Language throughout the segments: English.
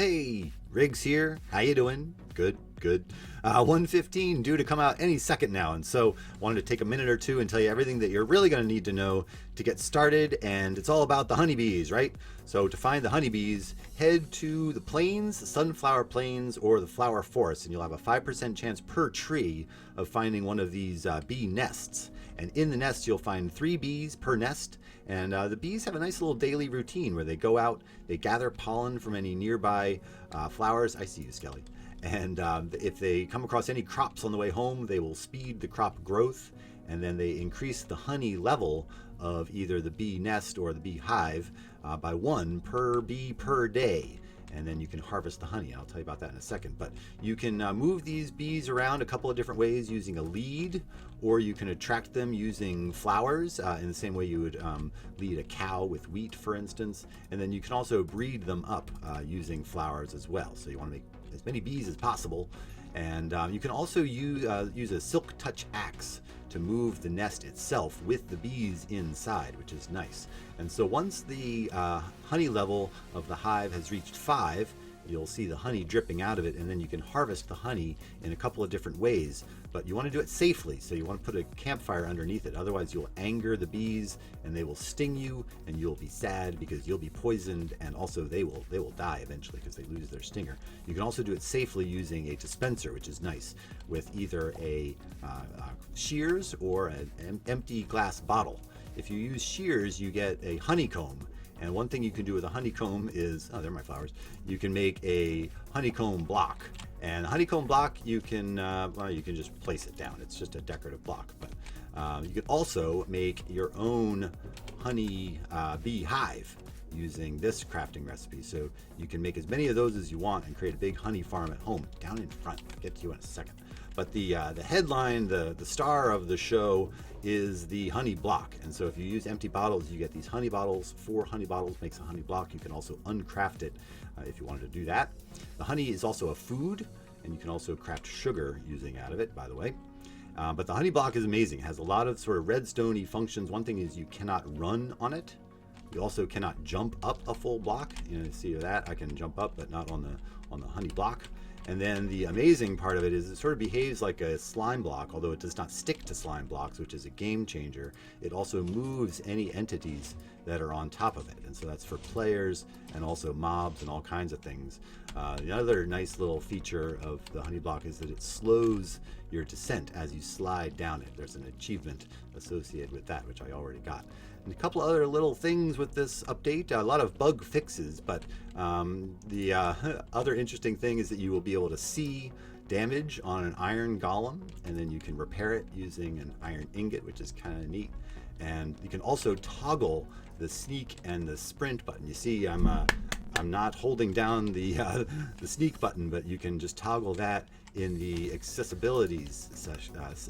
Hey, Riggs here. How you doing? Good, good. 1:15 due to come out any second now, and so wanted to take a minute or two and tell you everything that you're really going to need to know to get started, and it's all about the honeybees, right? So to find the honeybees, head to the plains, sunflower plains, or the flower forest, and you'll have a 5% chance per tree of finding one of these bee nests. And in the nest, you'll find 3 bees per nest. And the bees have a nice little daily routine where they go out, they gather pollen from any nearby flowers. I see you, Skelly. And if they come across any crops on the way home, they will speed the crop growth, and then they increase the honey level of either the bee nest or the bee hive by 1 per bee per day. And then you can harvest the honey. I'll tell you about that in a second. But you can move these bees around a couple of different ways using a lead, or you can attract them using flowers in the same way you would lead a cow with wheat, for instance. And then you can also breed them up using flowers as well. So you want to make as many bees as possible. And you can also use a silk touch axe to move the nest itself with the bees inside, which is nice. And so once the honey level of the hive has reached 5, you'll see the honey dripping out of it, and then you can harvest the honey in a couple of different ways. But you want to do it safely, so you want to put a campfire underneath it. Otherwise, you'll anger the bees, and they will sting you, and you'll be sad because you'll be poisoned, and also they will die eventually because they lose their stinger. You can also do it safely using a dispenser, which is nice, with either a shears or an empty glass bottle. If you use shears, you get a honeycomb. And one thing you can do with a honeycomb is, oh, there are my flowers. You can make a honeycomb block. And a honeycomb block, you can just place it down. It's just a decorative block. But you can also make your own honey bee hive using this crafting recipe. So you can make as many of those as you want and create a big honey farm at home. Down in front. I'll get to you in a second. But the headline, the star of the show is the honey block. And so if you use empty bottles, you get these honey bottles. 4 honey bottles makes a honey block. You can also uncraft it if you wanted to do that. The honey is also a food, and you can also craft sugar using out of it, by the way. But the honey block is amazing. It has a lot of sort of redstone-y functions. One thing is you cannot run on it. You also cannot jump up a full block. You see that? I can jump up, but not on the honey block. And then the amazing part of it is it sort of behaves like a slime block, although it does not stick to slime blocks, which is a game changer. It also moves any entities that are on top of it. And so that's for players and also mobs and all kinds of things. The other nice little feature of the honey block is that it slows your descent as you slide down it. There's an achievement associated with that, which I already got. And a couple other little things with this update, a lot of bug fixes, but the other interesting thing is that you will be able to see damage on an iron golem, and then you can repair it using an iron ingot, which is kind of neat. And you can also toggle the sneak and the sprint button. You see, I'm not holding down the sneak button, but you can just toggle that in the accessibilities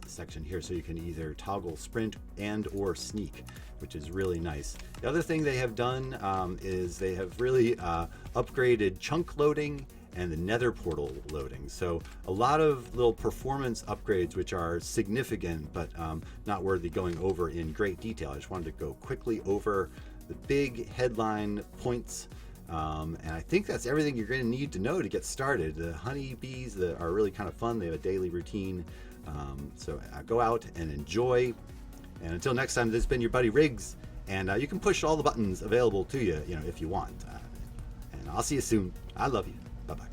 section here, so you can either toggle sprint and or sneak, which is really nice. The other thing they have done is they have really upgraded chunk loading and the nether portal loading. So a lot of little performance upgrades which are significant, but not worthy going over in great detail. I just wanted to go quickly over the big headline points. And I think that's everything you're going to need to know to get started. The honeybees are really kind of fun. They have a daily routine. So go out and enjoy. And until next time, this has been your buddy Riggs. And you can push all the buttons available to you, if you want. And I'll see you soon. I love you. Bye-bye.